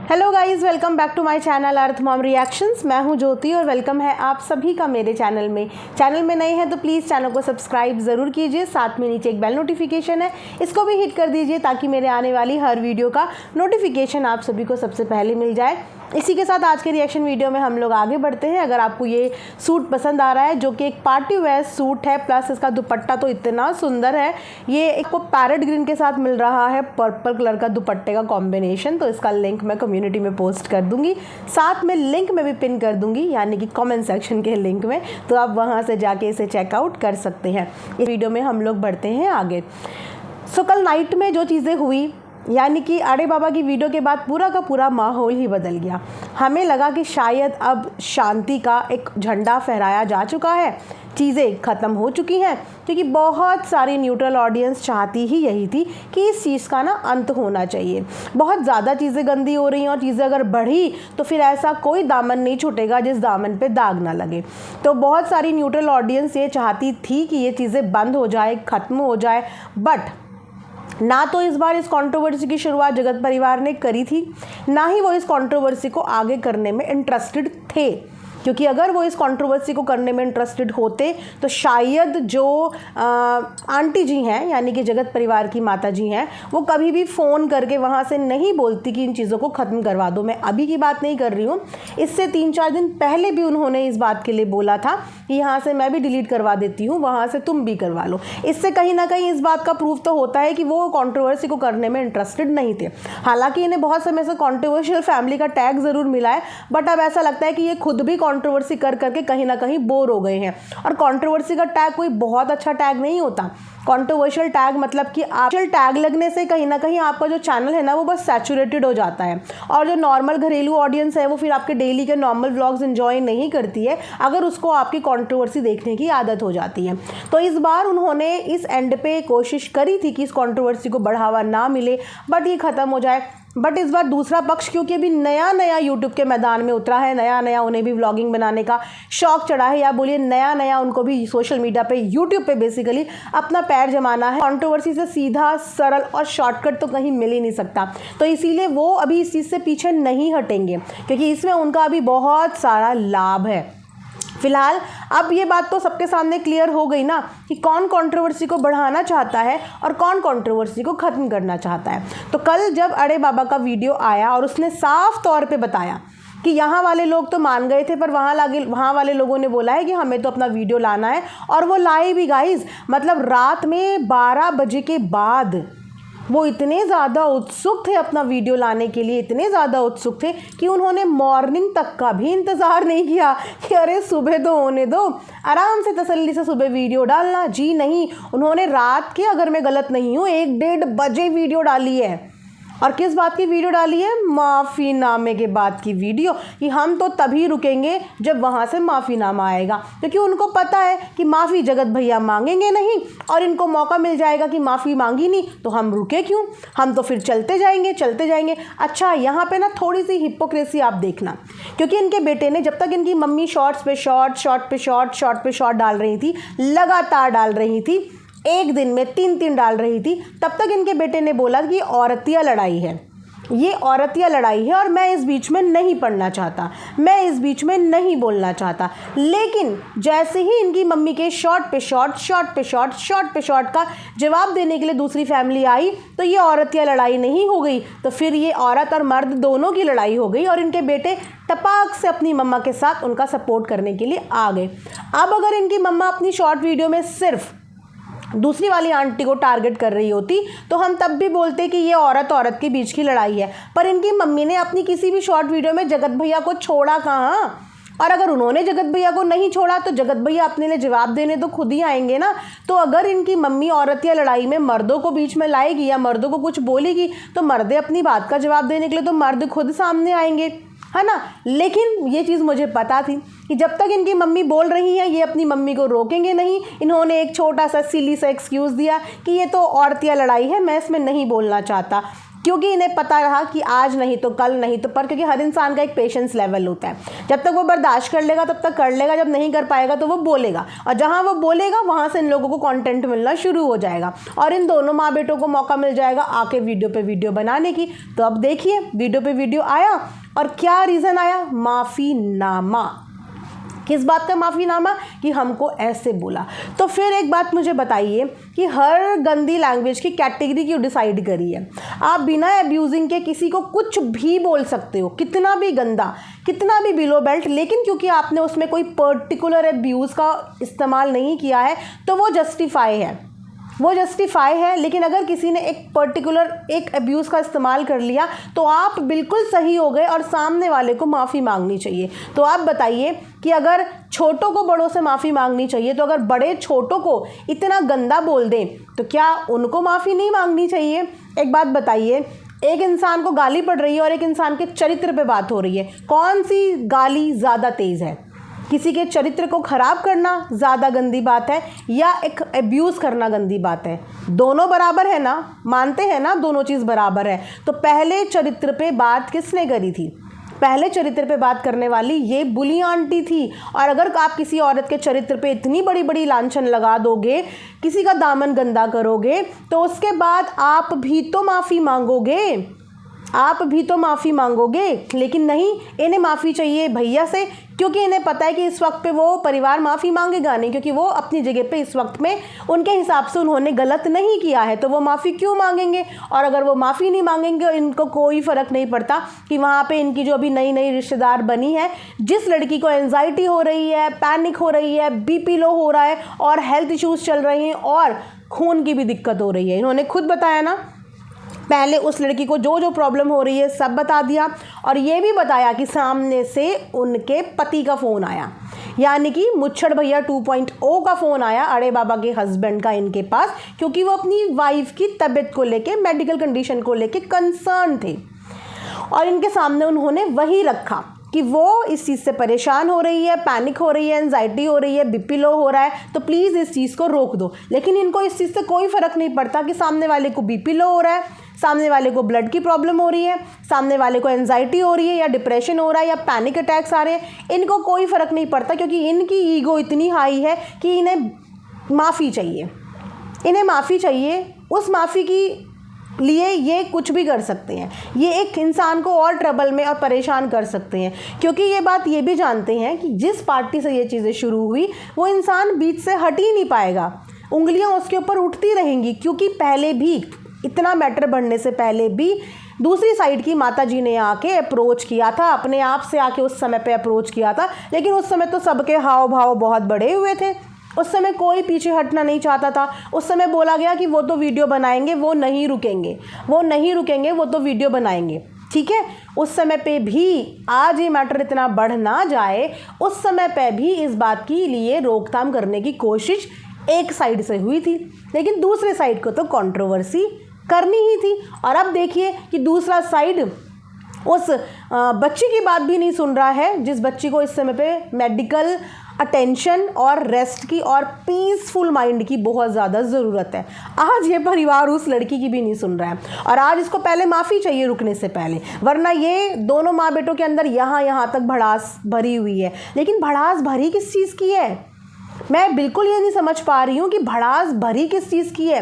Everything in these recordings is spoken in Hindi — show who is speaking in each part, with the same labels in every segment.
Speaker 1: Hello guys, welcome back to my channel Earth Mom Reactions. मैं हूं ज्योति और वेलकम है आप सभी का मेरे चैनल में नए हैं तो प्लीज़ चैनल को सब्सक्राइब ज़रूर कीजिए। साथ में नीचे एक बेल नोटिफिकेशन है, इसको भी हिट कर दीजिए ताकि मेरे आने वाली हर वीडियो का नोटिफिकेशन आप सभी को सबसे पहले मिल जाए। इसी के साथ आज के रिएक्शन वीडियो में हम लोग आगे बढ़ते हैं। अगर आपको ये सूट पसंद आ रहा है जो कि एक पार्टी वेयर सूट है, प्लस इसका दुपट्टा तो इतना सुंदर है। ये एक को पैरेट ग्रीन के साथ मिल रहा है, पर्पल कलर का दुपट्टे का कॉम्बिनेशन। तो इसका लिंक मैं कम्युनिटी में पोस्ट कर दूंगी, साथ में लिंक में भी पिन कर दूंगी, यानी कि कमेंट सेक्शन के लिंक में, तो आप वहाँ से जाके इसे चेकआउट कर सकते हैं। इस वीडियो में हम लोग बढ़ते हैं आगे। सो कल नाइट में जो चीज़ें हुई, यानी कि अड़े बाबा की वीडियो के बाद पूरा का पूरा माहौल ही बदल गया। हमें लगा कि शायद अब शांति का एक झंडा फहराया जा चुका है, चीज़ें ख़त्म हो चुकी हैं, क्योंकि बहुत सारी न्यूट्रल ऑडियंस चाहती ही यही थी कि इस चीज़ का ना अंत होना चाहिए। बहुत ज़्यादा चीज़ें गंदी हो रही हैं और चीज़ें अगर बढ़ी तो फिर ऐसा कोई दामन नहीं छूटेगा जिस दामन पे दाग ना लगे। तो बहुत सारी न्यूट्रल ऑडियंस ये चाहती थी कि ये चीज़ें बंद हो जाए, ख़त्म हो जाए, बट ना तो इस बार इस कंट्रोवर्सी की शुरुआत जगत परिवार ने करी थी, ना ही वो इस कंट्रोवर्सी को आगे करने में इंटरेस्टेड थे। क्योंकि अगर वो इस कंट्रोवर्सी को करने में इंटरेस्टेड होते तो शायद जो आंटी जी हैं, यानी कि जगत परिवार की माता जी हैं, वो कभी भी फ़ोन करके वहाँ से नहीं बोलती कि इन चीज़ों को ख़त्म करवा दो। मैं अभी की बात नहीं कर रही हूँ, इससे 3-4 दिन पहले भी उन्होंने इस बात के लिए बोला था कि यहाँ से मैं भी डिलीट करवा देती हूँ, वहाँ से तुम भी करवा लो। इससे कहीं ना कहीं इस बात का प्रूफ तो होता है कि वो कंट्रोवर्सी को करने में इंटरेस्टेड नहीं थे। हालांकि इन्हें बहुत समय से कंट्रोवर्शियल फैमिली का टैग ज़रूर मिला है, बट अब ऐसा लगता है कि ये खुद भी कंट्रोवर्सी कर करके कहीं ना कहीं बोर हो गए हैं। और कंट्रोवर्सी का टैग कोई बहुत अच्छा टैग नहीं होता। कंट्रोवर्शियल टैग मतलब कि आपको टैग लगने से कहीं ना कहीं आपका जो चैनल है ना वो बस सैचुरेटेड हो जाता है, और जो नॉर्मल घरेलू ऑडियंस है वो फिर आपके डेली के नॉर्मल व्लॉग्स एंजॉय नहीं करती है अगर उसको आपकी कंट्रोवर्सी देखने की आदत हो जाती है। तो इस बार उन्होंने इस एंड पे कोशिश करी थी कि इस कंट्रोवर्सी को बढ़ावा ना मिले, बट ये ख़त्म हो जाए। बट इस बार दूसरा पक्ष, क्योंकि अभी नया नया यूट्यूब के मैदान में उतरा है, नया नया उन्हें भी व्लॉगिंग बनाने का शौक चढ़ा है, या बोलिए नया नया उनको भी सोशल मीडिया पे, यूट्यूब पे बेसिकली अपना पैर जमाना है। कंट्रोवर्सी से सीधा सरल और शॉर्टकट तो कहीं मिल ही नहीं सकता, तो इसीलिए वो अभी इस चीज़ से पीछे नहीं हटेंगे, क्योंकि इसमें उनका अभी बहुत सारा लाभ है। फिलहाल अब ये बात तो सबके सामने क्लियर हो गई ना कि कौन कंट्रोवर्सी को बढ़ाना चाहता है और कौन कंट्रोवर्सी को ख़त्म करना चाहता है। तो कल जब अड़े बाबा का वीडियो आया और उसने साफ तौर पे बताया कि यहाँ वाले लोग तो मान गए थे, पर वहाँ वाले लोगों ने बोला है कि हमें तो अपना वीडियो लाना है, और वो लाए भी गाइज। मतलब रात में 12 बजे के बाद वो इतने ज़्यादा उत्सुक थे अपना वीडियो लाने के लिए, इतने ज़्यादा उत्सुक थे कि उन्होंने मॉर्निंग तक का भी इंतज़ार नहीं किया कि अरे सुबह तो होने दो, आराम से तसल्ली से सुबह वीडियो डालना। जी नहीं, उन्होंने रात के, अगर मैं गलत नहीं हूँ, 1-1:30 बजे वीडियो डाली है। और किस बात की वीडियो डाली है? माफ़ीनामे के बाद की वीडियो, कि हम तो तभी रुकेंगे जब वहाँ से माफ़ीनामा आएगा, क्योंकि उनको पता है कि माफ़ी जगत भैया मांगेंगे नहीं और इनको मौका मिल जाएगा कि माफ़ी मांगी नहीं तो हम रुके क्यों, हम तो फिर चलते जाएंगे। अच्छा, यहाँ पे ना थोड़ी सी हिपोक्रेसी आप देखना, क्योंकि इनके बेटे ने, जब तक इनकी मम्मी शॉर्ट्स पे शॉर्ट डाल रही थी, लगातार डाल रही थी, एक दिन में 3-3 डाल रही थी, तब तक इनके बेटे ने बोला कि औरतिया लड़ाई है, ये औरतिया लड़ाई है और मैं इस बीच में नहीं पढ़ना चाहता, मैं इस बीच में नहीं बोलना चाहता। लेकिन जैसे ही इनकी मम्मी के शॉर्ट पे शॉर्ट का जवाब देने के लिए दूसरी फैमिली आई, तो ये औरतिया लड़ाई नहीं हो गई, तो फिर ये औरत और मर्द दोनों की लड़ाई हो गई, और इनके बेटे टपाक से अपनी मम्मा के साथ उनका सपोर्ट करने के लिए आ गए। अब अगर इनकी मम्मा अपनी शॉर्ट वीडियो में सिर्फ दूसरी वाली आंटी को टारगेट कर रही होती तो हम तब भी बोलते कि ये औरत के बीच की लड़ाई है, पर इनकी मम्मी ने अपनी किसी भी शॉर्ट वीडियो में जगत भैया को छोड़ा कहाँ? और अगर उन्होंने जगत भैया को नहीं छोड़ा तो जगत भैया अपने लिए जवाब देने तो खुद ही आएंगे ना। तो अगर इनकी मम्मी औरतिया लड़ाई में मर्दों को बीच में लाएगी या मर्दों को कुछ बोलेगी, तो मर्दे अपनी बात का जवाब देने के लिए तो मर्द खुद सामने आएंगे, है ना। लेकिन ये चीज़ मुझे पता थी कि जब तक इनकी मम्मी बोल रही हैं ये अपनी मम्मी को रोकेंगे नहीं। इन्होंने एक छोटा सा सिली सा एक्सक्यूज़ दिया कि ये तो औरतिया लड़ाई है, मैं इसमें नहीं बोलना चाहता। क्योंकि इन्हें पता रहा कि आज नहीं तो कल, नहीं तो पर, क्योंकि हर इंसान का एक पेशेंस लेवल होता है। जब तक वो बर्दाश्त कर लेगा तब तक कर लेगा, जब नहीं कर पाएगा तो वो बोलेगा, और जहाँ वो बोलेगा वहाँ से इन लोगों को कंटेंट मिलना शुरू हो जाएगा और इन दोनों माँ बेटों को मौका मिल जाएगा आके वीडियो पे वीडियो बनाने की। तो अब देखिए वीडियो पे वीडियो आया और क्या रीज़न आया, माफ़ीनामा। किस बात का माफ़ीनामा, कि हमको ऐसे बोला। तो फिर एक बात मुझे बताइए कि हर गंदी लैंग्वेज की कैटेगरी क्यों डिसाइड करी है? आप बिना एब्यूजिंग के किसी को कुछ भी बोल सकते हो, कितना भी गंदा, कितना भी बिलो बेल्ट, लेकिन क्योंकि आपने उसमें कोई पर्टिकुलर एब्यूज़ का इस्तेमाल नहीं किया है तो वो जस्टिफाई है। लेकिन अगर किसी ने एक पर्टिकुलर एक अब्यूज़ का इस्तेमाल कर लिया तो आप बिल्कुल सही हो गए और सामने वाले को माफ़ी मांगनी चाहिए। तो आप बताइए कि अगर छोटों को बड़ों से माफ़ी मांगनी चाहिए, तो अगर बड़े छोटों को इतना गंदा बोल दें तो क्या उनको माफ़ी नहीं मांगनी चाहिए? एक बात बताइए, एक इंसान को गाली पड़ रही है और एक इंसान के चरित्र पे बात हो रही है, कौन सी गाली ज़्यादा तेज़ है? किसी के चरित्र को ख़राब करना ज़्यादा गंदी बात है या एक अब्यूज़ करना गंदी बात है? दोनों बराबर है ना, मानते हैं ना, दोनों चीज़ बराबर है। तो पहले चरित्र पे बात किसने करी थी? पहले चरित्र पे बात करने वाली ये बुली आंटी थी। और अगर आप किसी औरत के चरित्र पे इतनी बड़ी बड़ी लांछन लगा दोगे, किसी का दामन गंदा करोगे, तो उसके बाद आप भी तो माफ़ी मांगोगे। लेकिन नहीं, इन्हें माफ़ी चाहिए भैया से, क्योंकि इन्हें पता है कि इस वक्त पे वो परिवार माफ़ी मांगेगा नहीं, क्योंकि वो अपनी जगह पे इस वक्त में उनके हिसाब से उन्होंने गलत नहीं किया है, तो वो माफ़ी क्यों मांगेंगे? और अगर वो माफ़ी नहीं मांगेंगे, इनको कोई फ़र्क नहीं पड़ता कि वहाँ पे इनकी जो अभी नई नई रिश्तेदार बनी है, जिस लड़की को एंजाइटी हो रही है, पैनिक हो रही है, बीपी लो हो रहा है और हेल्थ इश्यूज़ चल रहे हैं और खून की भी दिक्कत हो रही है, इन्होंने खुद बताया ना। पहले उस लड़की को जो जो प्रॉब्लम हो रही है सब बता दिया और ये भी बताया कि सामने से उनके पति का फ़ोन आया, यानी कि मुच्छड़ भैया 2.0 का फ़ोन आया अड़े बाबा के हस्बैंड का इनके पास, क्योंकि वो अपनी वाइफ की तबीयत को लेके, मेडिकल कंडीशन को लेके कंसर्न थे और इनके सामने उन्होंने वही रखा कि वो इस चीज़ से परेशान हो रही है, पैनिक हो रही है, एंजाइटी हो रही है, बीपी लो हो रहा है, तो प्लीज़ इस चीज़ को रोक दो। लेकिन इनको इस चीज़ से कोई फ़र्क नहीं पड़ता कि सामने वाले को बीपी लो हो रहा है, सामने वाले को ब्लड की प्रॉब्लम हो रही है, सामने वाले को एंजाइटी हो रही है या डिप्रेशन हो रहा है या पैनिक अटैक्स आ रहे हैं, इनको कोई फ़र्क नहीं पड़ता, क्योंकि इनकी ईगो इतनी हाई है कि इन्हें माफ़ी चाहिए। उस माफ़ी की लिए ये कुछ भी कर सकते हैं, ये एक इंसान को और ट्रबल में और परेशान कर सकते हैं, क्योंकि ये बात ये भी जानते हैं कि जिस पार्टी से ये चीज़ें शुरू हुई वो इंसान बीच से हट ही नहीं पाएगा, उंगलियां उसके ऊपर उठती रहेंगी, क्योंकि पहले भी इतना मैटर बढ़ने से पहले भी दूसरी साइड की माता जी ने आके अप्रोच किया था, अपने आप से आके उस समय पे अप्रोच किया था, लेकिन उस समय तो सबके हाव भाव बहुत बड़े हुए थे, उस समय कोई पीछे हटना नहीं चाहता था। उस समय बोला गया कि वो तो वीडियो बनाएंगे, वो नहीं रुकेंगे, वो तो वीडियो बनाएंगे, ठीक है। उस समय पे भी, आज ये मैटर इतना बढ़ ना जाए, उस समय पे भी इस बात के लिए रोकथाम करने की कोशिश एक साइड से हुई थी, लेकिन दूसरे साइड को तो कंट्रोवर्सी करनी ही थी। और अब देखिए कि दूसरा साइड उस बच्ची की बात भी नहीं सुन रहा है, जिस बच्ची को इस समय पे मेडिकल अटेंशन और रेस्ट की और पीसफुल माइंड की बहुत ज़्यादा ज़रूरत है। आज ये परिवार उस लड़की की भी नहीं सुन रहा है और आज इसको पहले माफ़ी चाहिए रुकने से पहले, वरना ये दोनों माँ बेटों के अंदर यहाँ तक भड़ास भरी हुई है। लेकिन भड़ास भरी किस चीज़ की है? मैं बिल्कुल ये नहीं समझ पा रही हूँ कि भड़ास भरी किस चीज़ की है,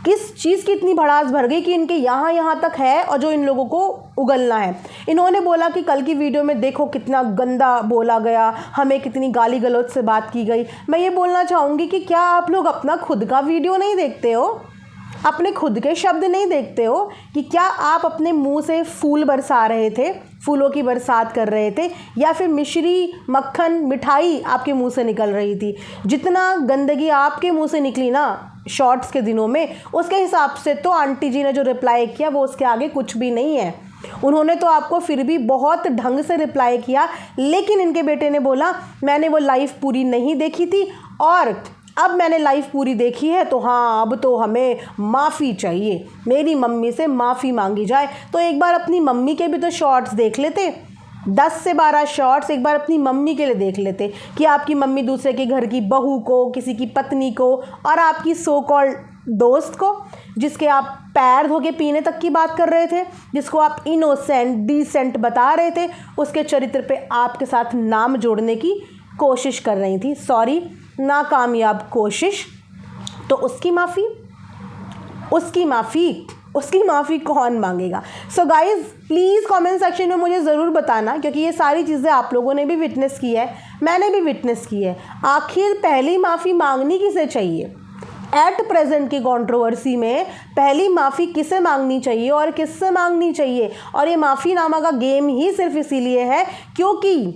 Speaker 1: किस चीज़ की इतनी भड़ास भर गई कि इनके यहाँ तक है और जो इन लोगों को उगलना है। इन्होंने बोला कि कल की वीडियो में देखो कितना गंदा बोला गया, हमें कितनी गाली गलौज से बात की गई। मैं ये बोलना चाहूँगी कि क्या आप लोग अपना खुद का वीडियो नहीं देखते हो, अपने खुद के शब्द नहीं देखते हो कि क्या आप अपने मुंह से फूल बरसा रहे थे, फूलों की बरसात कर रहे थे, या फिर मिश्री मक्खन मिठाई आपके मुंह से निकल रही थी? जितना गंदगी आपके मुंह से निकली ना शॉर्ट्स के दिनों में, उसके हिसाब से तो आंटी जी ने जो रिप्लाई किया वो उसके आगे कुछ भी नहीं है। उन्होंने तो आपको फिर भी बहुत ढंग से रिप्लाई किया, लेकिन इनके बेटे ने बोला मैंने वो लाइव पूरी नहीं देखी थी और अब मैंने लाइव पूरी देखी है, तो हाँ अब तो हमें माफ़ी चाहिए, मेरी मम्मी से माफ़ी मांगी जाए। तो एक बार अपनी मम्मी के भी तो शॉर्ट्स देख लेते, 10 से 12 शॉर्ट्स एक बार अपनी मम्मी के लिए देख लेते कि आपकी मम्मी दूसरे के घर की बहू को, किसी की पत्नी को और आपकी सो कॉल्ड दोस्त को जिसके आप पैर धो के पीने तक की बात कर रहे थे, जिसको आप इनोसेंट डिसेंट बता रहे थे, उसके चरित्र पे आपके साथ नाम जोड़ने की कोशिश कर रही थी। सॉरी, नाकामयाब कोशिश। तो उसकी माफ़ी कौन मांगेगा? So guys please comment section में मुझे ज़रूर बताना, क्योंकि ये सारी चीज़ें आप लोगों ने भी विटनेस की है, मैंने भी विटनेस की है। आखिर पहली माफ़ी मांगनी किसे चाहिए? एट प्रेजेंट की कंट्रोवर्सी में पहली माफ़ी किसे मांगनी चाहिए और किससे मांगनी चाहिए? और ये माफ़ीनामा का गेम ही सिर्फ इसीलिए है क्योंकि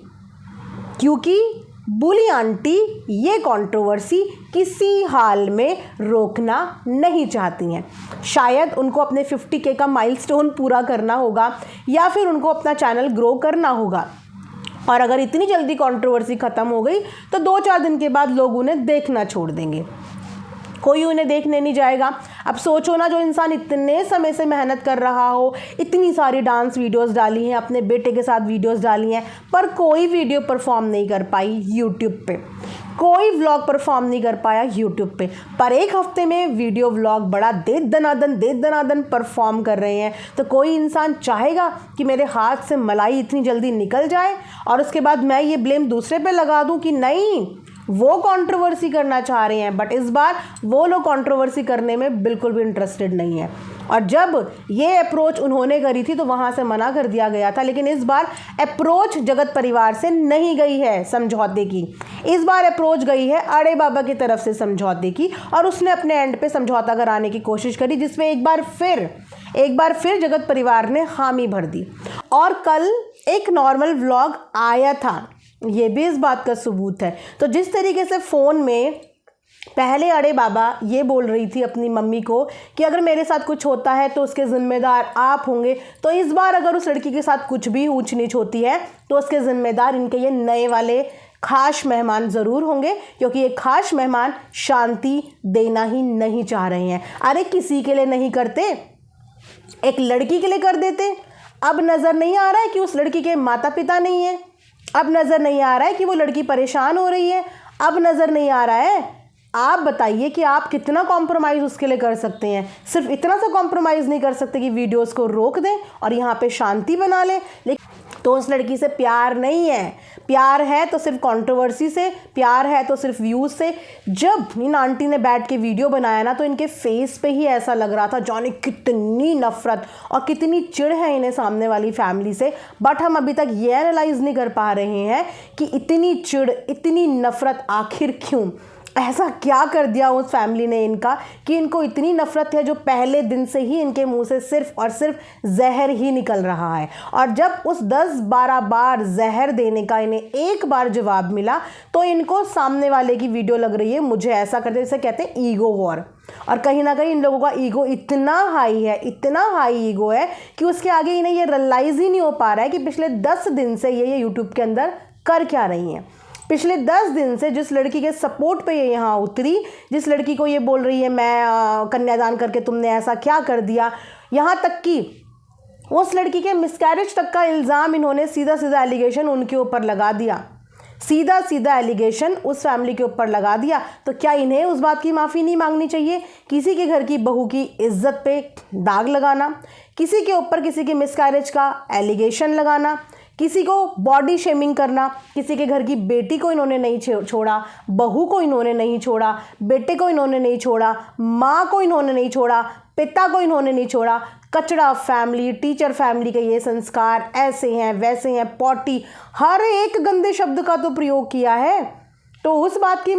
Speaker 1: बुली आंटी ये कंट्रोवर्सी किसी हाल में रोकना नहीं चाहती हैं। शायद उनको अपने 50K का माइलस्टोन पूरा करना होगा, या फिर उनको अपना चैनल ग्रो करना होगा। और अगर इतनी जल्दी कंट्रोवर्सी ख़त्म हो गई तो 2-4 दिन के बाद लोग उन्हें देखना छोड़ देंगे, कोई उन्हें देखने नहीं जाएगा। अब सोचो ना, जो इंसान इतने समय से मेहनत कर रहा हो, इतनी सारी डांस वीडियोस डाली हैं, अपने बेटे के साथ वीडियोस डाली हैं, पर कोई वीडियो परफॉर्म नहीं कर पाई यूट्यूब पे, कोई व्लॉग परफॉर्म नहीं कर पाया यूट्यूब पे, पर एक हफ्ते में वीडियो व्लॉग बड़ा दे दनादन परफॉर्म कर रहे हैं। तो कोई इंसान चाहेगा कि मेरे हाथ से मलाई इतनी जल्दी निकल जाए और उसके बाद मैं ये ब्लेम दूसरे पे लगा दूं कि नहीं वो कंट्रोवर्सी करना चाह रहे हैं, बट इस बार वो लोग कंट्रोवर्सी करने में बिल्कुल भी इंटरेस्टेड नहीं है। और जब ये अप्रोच उन्होंने करी थी तो वहाँ से मना कर दिया गया था, लेकिन इस बार अप्रोच जगत परिवार से नहीं गई है समझौते की, इस बार अप्रोच गई है अड़े बाबा की तरफ से समझौते की, और उसने अपने एंड पे समझौता कराने की कोशिश करी, जिसमें एक बार फिर जगत परिवार ने हामी भर दी। और कल एक नॉर्मल व्लॉग आया था, ये भी इस बात का सबूत है। तो जिस तरीके से फ़ोन में पहले अड़े बाबा ये बोल रही थी अपनी मम्मी को कि अगर मेरे साथ कुछ होता है तो उसके ज़िम्मेदार आप होंगे, तो इस बार अगर उस लड़की के साथ कुछ भी ऊंच नीच होती है तो उसके ज़िम्मेदार इनके ये नए वाले खास मेहमान ज़रूर होंगे, क्योंकि ये खास मेहमान शांति देना ही नहीं चाह रहे हैं। अरे किसी के लिए नहीं करते, एक लड़की के लिए कर देते। अब नज़र नहीं आ रहा है कि उस लड़की के माता पिता नहीं है, अब नज़र नहीं आ रहा है कि वो लड़की परेशान हो रही है, अब नज़र नहीं आ रहा है। आप बताइए कि आप कितना कॉम्प्रोमाइज़ उसके लिए कर सकते हैं? सिर्फ इतना सा कॉम्प्रोमाइज़ नहीं कर सकते कि वीडियोस को रोक दें और यहाँ पे शांति बना लें। लेकिन तो उस लड़की से प्यार नहीं है, प्यार है तो सिर्फ कंट्रोवर्सी से, प्यार है तो सिर्फ व्यूज़ से। जब इन आंटी ने बैठ के वीडियो बनाया ना, तो इनके फेस पे ही ऐसा लग रहा था जाने कितनी नफ़रत और कितनी चिढ़ है इन्हें सामने वाली फैमिली से। बट हम अभी तक ये एनालाइज़ नहीं कर पा रहे हैं कि इतनी चिढ़, इतनी नफ़रत आखिर क्यों? ऐसा क्या कर दिया उस फैमिली ने इनका कि इनको इतनी नफ़रत है, जो पहले दिन से ही इनके मुंह से सिर्फ और सिर्फ जहर ही निकल रहा है। और जब उस 10-12 बार जहर देने का इन्हें एक बार जवाब मिला, तो इनको सामने वाले की वीडियो लग रही है मुझे ऐसा करते, जैसे कहते हैं ईगो वॉर। और कहीं ना कहीं इन लोगों का ईगो इतना हाई ईगो है कि उसके आगे इन्हें ये रियलाइज़ ही नहीं हो पा रहा है कि पिछले 10 दिन से ये यूट्यूब के अंदर कर क्या रही हैं। पिछले 10 दिन से जिस लड़की के सपोर्ट पे ये यहाँ उतरी, जिस लड़की को ये बोल रही है मैं कन्यादान करके तुमने ऐसा क्या कर दिया, यहाँ तक कि उस लड़की के मिसकैरेज तक का इल्ज़ाम इन्होंने सीधा एलिगेशन उनके ऊपर लगा दिया, सीधा एलिगेशन उस फैमिली के ऊपर लगा दिया। तो क्या इन्हें उस बात की माफ़ी नहीं मांगनी चाहिए? किसी के घर की बहू की इज्जत पे दाग लगाना, किसी के ऊपर किसी के मिसकैरेज का एलिगेशन लगाना, किसी को बॉडी शेमिंग करना, किसी के घर की बेटी को इन्होंने नहीं छोड़ा, बहू को इन्होंने नहीं छोड़ा, बेटे को इन्होंने नहीं छोड़ा, माँ को इन्होंने नहीं छोड़ा, पिता को इन्होंने नहीं छोड़ा। कचड़ा फैमिली, टीचर फैमिली के ये संस्कार, ऐसे हैं वैसे हैं, पॉटी, हर एक गंदे शब्द का तो प्रयोग किया है। तो उस बात की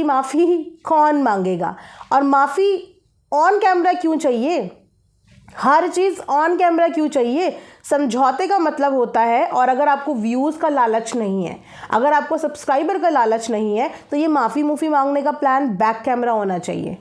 Speaker 1: माफ़ी कौन मांगेगा? और माफ़ी ऑन कैमरा क्यों चाहिए? हर चीज़ ऑन कैमरा क्यों चाहिए? समझौते का मतलब होता है, और अगर आपको व्यूज़ का लालच नहीं है, अगर आपको सब्सक्राइबर का लालच नहीं है, तो ये माफ़ी मांगने का प्लान बैक कैमरा होना चाहिए।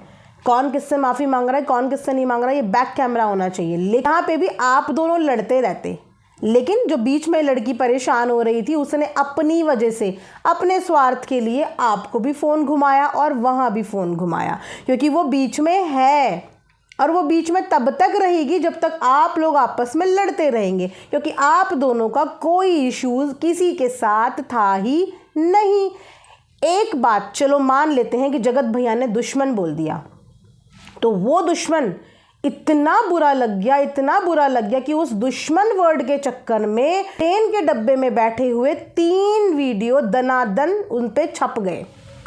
Speaker 1: कौन किससे माफ़ी मांग रहा है, कौन किससे नहीं मांग रहा है, ये बैक कैमरा होना चाहिए। लेकिन यहाँ पे भी आप दोनों लड़ते रहते, लेकिन जो बीच में लड़की परेशान हो रही थी उसने अपनी वजह से, अपने स्वार्थ के लिए आपको भी फ़ोन घुमाया और वहाँ भी फ़ोन घुमाया, क्योंकि वो बीच में है और वो बीच में तब तक रहेगी जब तक आप लोग आपस में लड़ते रहेंगे, क्योंकि आप दोनों का कोई इश्यूज़ किसी के साथ था ही नहीं। एक बात चलो मान लेते हैं कि जगत भैया ने दुश्मन बोल दिया, तो वो दुश्मन इतना बुरा लग गया, इतना बुरा लग गया कि उस दुश्मन वर्ड के चक्कर में ट्रेन के डब्बे में बैठे हुए 3 वीडियो दनादन उन पे छप गए।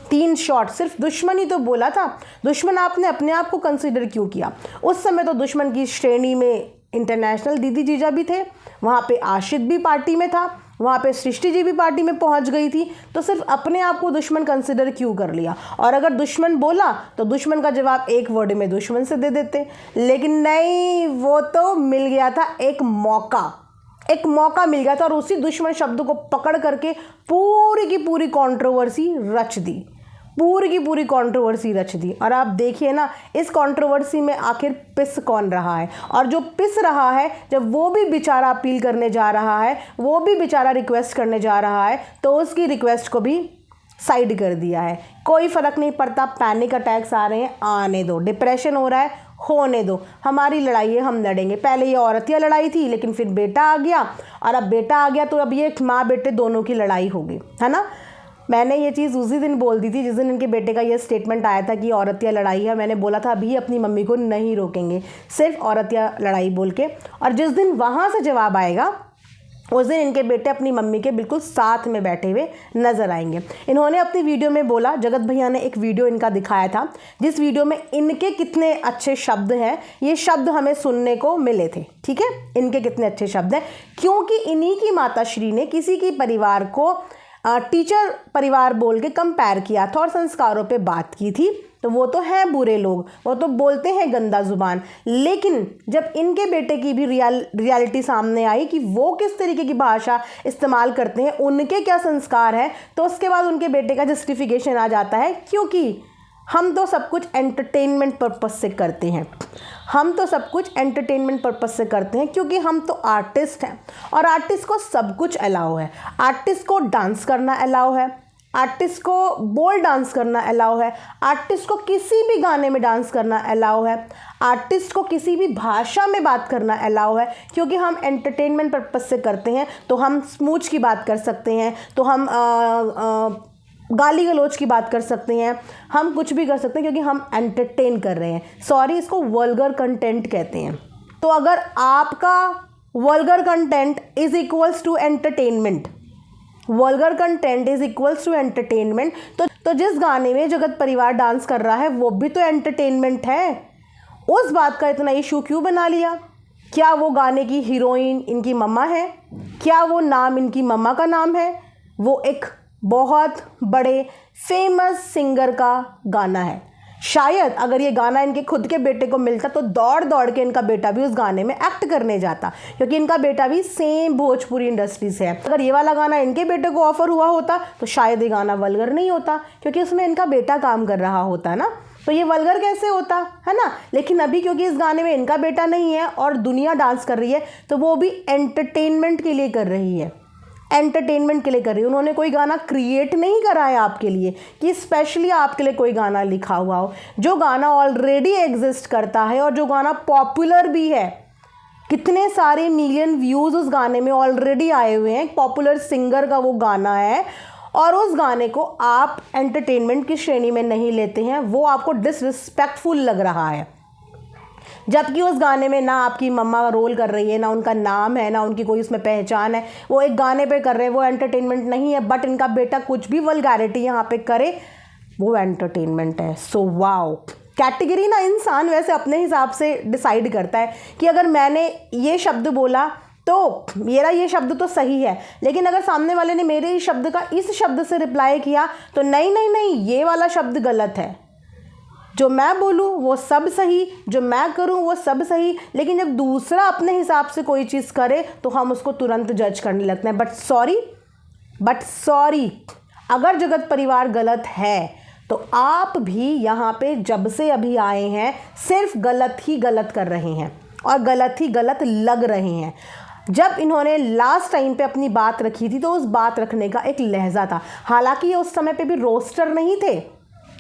Speaker 1: 3 शॉट, सिर्फ दुश्मन ही तो बोला था। दुश्मन आपने अपने आप को कंसीडर क्यों किया? उस समय तो दुश्मन की श्रेणी में इंटरनेशनल दीदी जीजा भी थे, वहाँ पे आशित भी पार्टी में था, वहाँ पे सृष्टि जी भी पार्टी में पहुँच गई थी, तो सिर्फ अपने आप को दुश्मन कंसिडर क्यों कर लिया? और अगर दुश्मन बोला तो दुश्मन का जवाब एक वर्ड में दुश्मन से दे देते, लेकिन नहीं, वो तो मिल गया था एक मौका मिल गया था और उसी दुश्मन शब्द को पकड़ करके पूरी की पूरी कंट्रोवर्सी रच दी, पूरी की पूरी कंट्रोवर्सी रच दी। और आप देखिए ना, इस कंट्रोवर्सी में आखिर पिस कौन रहा है? और जो पिस रहा है, जब वो भी बेचारा अपील करने जा रहा है, वो भी बेचारा रिक्वेस्ट करने जा रहा है, तो उसकी रिक्वेस्ट को भी साइड कर दिया है। कोई फ़र्क नहीं पड़ता, पैनिक अटैक्स आ रहे हैं, आने दो, डिप्रेशन हो रहा है, होने दो, हमारी लड़ाई है, हम लड़ेंगे। पहले ये औरतिया लड़ाई थी, लेकिन फिर बेटा आ गया, और अब बेटा आ गया तो अब ये माँ बेटे दोनों की लड़ाई होगी, है ना। मैंने ये चीज़ उसी दिन बोल दी थी जिस दिन इनके बेटे का ये स्टेटमेंट आया था कि औरतिया लड़ाई है। मैंने बोला था अभी अपनी मम्मी को नहीं रोकेंगे, सिर्फ औरतिया लड़ाई बोल के। और जिस दिन वहाँ से जवाब आएगा उस दिन इनके बेटे अपनी मम्मी के बिल्कुल साथ में बैठे हुए नज़र आएंगे। इन्होंने अपनी वीडियो में बोला, जगत भैया ने एक वीडियो इनका दिखाया था जिस वीडियो में इनके कितने अच्छे शब्द हैं, ये शब्द हमें सुनने को मिले थे। ठीक है, इनके कितने अच्छे शब्द हैं, क्योंकि इन्हीं की माताश्री ने किसी की परिवार को टीचर परिवार बोल के कंपेयर किया था और संस्कारों पे बात की थी। तो वो तो हैं बुरे लोग, वो तो बोलते हैं गंदा ज़ुबान, लेकिन जब इनके बेटे की भी रियलिटी सामने आई कि वो किस तरीके की भाषा इस्तेमाल करते हैं, उनके क्या संस्कार हैं, तो उसके बाद उनके बेटे का जस्टिफिकेशन आ जाता है, क्योंकि हम तो सब कुछ एंटरटेनमेंट पर्पस से करते हैं, क्योंकि हम तो आर्टिस्ट हैं और आर्टिस्ट को सब कुछ अलाउ है। आर्टिस्ट को डांस करना अलाउ है, आर्टिस्ट को बोल डांस करना अलाउ है, आर्टिस्ट को किसी भी गाने में डांस करना अलाउ है, आर्टिस्ट को किसी भी भाषा में बात करना अलाउ है, क्योंकि हम एंटरटेनमेंट पर्पस से करते हैं। तो हम स्मूच की बात कर सकते हैं, तो हम गाली गलौज की बात कर सकते हैं, हम कुछ भी कर सकते हैं, क्योंकि हम एंटरटेन कर रहे हैं। सॉरी, इसको वल्गर कंटेंट कहते हैं। तो अगर आपका vulgar content is equals to entertainment, तो जिस गाने में जगत परिवार डांस कर रहा है वो भी तो एंटरटेनमेंट है। उस बात का इतना इशू क्यों बना लिया? क्या वो गाने की हीरोइन इनकी मम्मा है? क्या वो नाम इनकी मम्मा का नाम है? वो एक बहुत बड़े फेमस सिंगर का गाना है। शायद अगर ये गाना इनके खुद के बेटे को मिलता तो दौड़ दौड़ के इनका बेटा भी उस गाने में एक्ट करने जाता, क्योंकि इनका बेटा भी सेम भोजपुरी इंडस्ट्री से है। अगर ये वाला गाना इनके बेटे को ऑफर हुआ होता तो शायद ये गाना वल्गर नहीं होता, क्योंकि उसमें इनका बेटा काम कर रहा होता ना, तो ये वल्गर कैसे होता, है ना। लेकिन अभी क्योंकि इस गाने में इनका बेटा नहीं है और दुनिया डांस कर रही है, तो वो भी एंटरटेनमेंट के लिए कर रही है, उन्होंने कोई गाना क्रिएट नहीं करा है आपके लिए कि स्पेशली आपके लिए कोई गाना लिखा हुआ हो। जो गाना ऑलरेडी एग्जिस्ट करता है और जो गाना पॉपुलर भी है, कितने सारे मिलियन व्यूज़ उस गाने में ऑलरेडी आए हुए हैं, पॉपुलर सिंगर का वो गाना है, और उस गाने को आप एंटरटेनमेंट की श्रेणी में नहीं लेते हैं, वो आपको डिसरिस्पेक्टफुल लग रहा है। जबकि उस गाने में ना आपकी मम्मा रोल कर रही है, ना उनका नाम है, ना उनकी कोई उसमें पहचान है, वो एक गाने पे कर रहे हैं, वो एंटरटेनमेंट नहीं है। बट इनका बेटा कुछ भी वल्गैरिटी यहाँ पे करे, वो एंटरटेनमेंट है। सो वाओ, कैटेगरी ना इंसान वैसे अपने हिसाब से डिसाइड करता है कि अगर मैंने ये शब्द बोला तो मेरा ये शब्द तो सही है, लेकिन अगर सामने वाले ने मेरे इस शब्द का इस शब्द से रिप्लाई किया तो नहीं, ये वाला शब्द गलत है, जो मैं बोलूँ वो सब सही, जो मैं करूँ वो सब सही। लेकिन जब दूसरा अपने हिसाब से कोई चीज़ करे तो हम उसको तुरंत जज करने लगते हैं। बट सॉरी, अगर जगत परिवार गलत है तो आप भी यहाँ पे जब से अभी आए हैं सिर्फ गलत ही गलत कर रहे हैं और गलत ही गलत लग रहे हैं। जब इन्होंने लास्ट टाइम पे अपनी बात रखी थी तो उस बात रखने का एक लहजा था। हालांकि ये उस समय पे भी रोस्टर नहीं थे,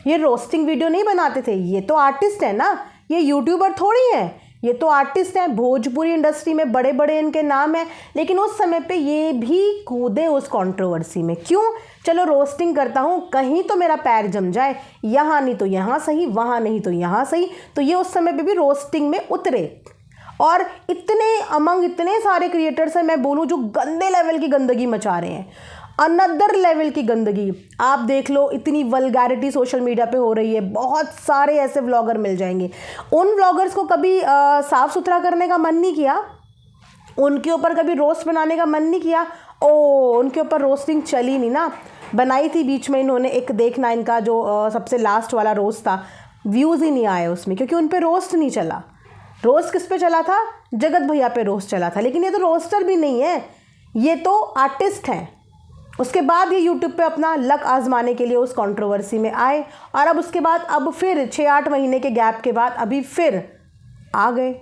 Speaker 1: ये रोस्टिंग वीडियो नहीं बनाते थे, ये तो आर्टिस्ट है ना, ये यूट्यूबर थोड़ी हैं ये तो आर्टिस्ट हैं, भोजपुरी इंडस्ट्री में बड़े बड़े इनके नाम हैं, लेकिन उस समय पे ये भी कूदे उस कंट्रोवर्सी में। क्यों? चलो रोस्टिंग करता हूँ, कहीं तो मेरा पैर जम जाए, यहाँ नहीं तो यहाँ सही, वहाँ नहीं तो यहाँ सही। तो ये उस समय पे भी रोस्टिंग में उतरे। और इतने सारे क्रिएटर्स हैं, मैं बोलूँ, जो गंदे लेवल की गंदगी मचा रहे हैं, अनदर लेवल की गंदगी। आप देख लो, इतनी वल्गैरिटी सोशल मीडिया पे हो रही है। बहुत सारे ऐसे व्लॉगर मिल जाएंगे। उन व्लॉगर्स को कभी साफ़ सुथरा करने का मन नहीं किया, उनके ऊपर कभी रोस्ट बनाने का मन नहीं किया। उनके ऊपर रोस्टिंग चली नहीं ना, बनाई थी बीच में इन्होंने एक देखना, इनका जो सबसे लास्ट वाला रोस्ट था, व्यूज़ ही नहीं आए उसमें, क्योंकि उन पर रोस्ट नहीं चला। रोस्ट किस पे चला था? जगत भैया पे रोस्ट चला था। लेकिन ये तो रोस्टर भी नहीं है, ये तो आर्टिस्ट हैं। उसके बाद ये यूट्यूब पे अपना लक आजमाने के लिए उस कंट्रोवर्सी में आए, और अब उसके बाद अब फिर 6-8 महीने के गैप के बाद अभी फिर आ गए।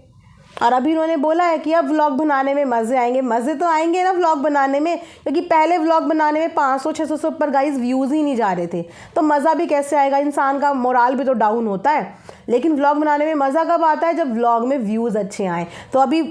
Speaker 1: और अभी इन्होंने बोला है कि अब व्लॉग बनाने में मज़े आएंगे। मज़े तो आएंगे ना व्लॉग बनाने में, क्योंकि पहले व्लॉग बनाने में 500-600 से ऊपर गाइस व्यूज़ ही नहीं जा रहे थे, तो मज़ा भी कैसे आएगा? इंसान का मोराल भी तो डाउन होता है। लेकिन व्लॉग बनाने में मज़ा कब आता है? जब व्लॉग में व्यूज़ अच्छे आएँ। तो अभी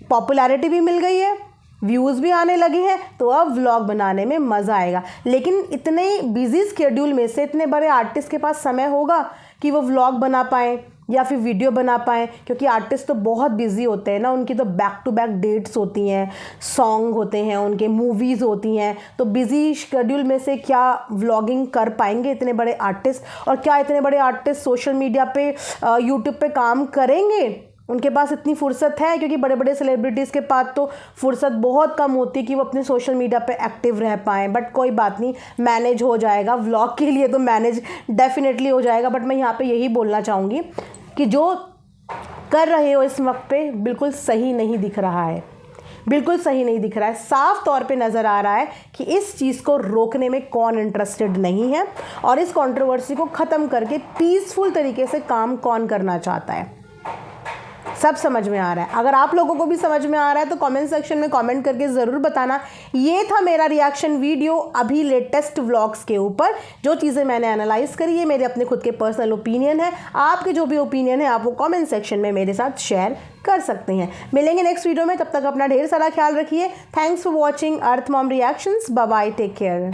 Speaker 1: पॉपुलैरिटी भी मिल गई है, व्यूज़ भी आने लगे हैं, तो अब व्लॉग बनाने में मज़ा आएगा। लेकिन इतने बिजी स्केड्यूल में से इतने बड़े आर्टिस्ट के पास समय होगा कि वो व्लॉग बना पाएँ या फिर वीडियो बना पाएँ? क्योंकि आर्टिस्ट तो बहुत बिजी होते हैं ना, उनकी तो बैक टू बैक डेट्स होती हैं, सॉन्ग होते हैं उनके, मूवीज़ होती हैं। तो बिजी शेड्यूल में से क्या व्लॉगिंग कर पाएंगे इतने बड़े आर्टिस्ट? और क्या इतने बड़े आर्टिस्ट सोशल मीडिया पे, यूट्यूब पे काम करेंगे? उनके पास इतनी फुर्सत है? क्योंकि बड़े बड़े सेलिब्रिटीज़ के पास तो फुर्सत बहुत कम होती है कि वो अपने सोशल मीडिया पे एक्टिव रह पाएँ। बट कोई बात नहीं, मैनेज हो जाएगा। व्लॉग के लिए तो मैनेज डेफिनेटली हो जाएगा। बट मैं यहाँ पे यही बोलना चाहूँगी कि जो कर रहे हो इस वक्त पे बिल्कुल सही नहीं दिख रहा है, बिल्कुल सही नहीं दिख रहा है। साफ तौर पे नज़र आ रहा है कि इस चीज़ को रोकने में कौन इंटरेस्टेड नहीं है, और इस कंट्रोवर्सी को ख़त्म करके पीसफुल तरीके से काम कौन करना चाहता है। सब समझ में आ रहा है। अगर आप लोगों को भी समझ में आ रहा है तो कमेंट सेक्शन में कमेंट करके ज़रूर बताना। ये था मेरा रिएक्शन वीडियो अभी लेटेस्ट व्लॉग्स के ऊपर। जो चीज़ें मैंने एनालाइज करी है मेरे अपने खुद के पर्सनल ओपिनियन है। आपके जो भी ओपिनियन है आप वो कमेंट सेक्शन में मेरे साथ शेयर कर सकते हैं। मिलेंगे नेक्स्ट वीडियो में, तब तक अपना ढेर सारा ख्याल रखिए। Thanks for watching Earth Mom Reactions. Bye bye, take care.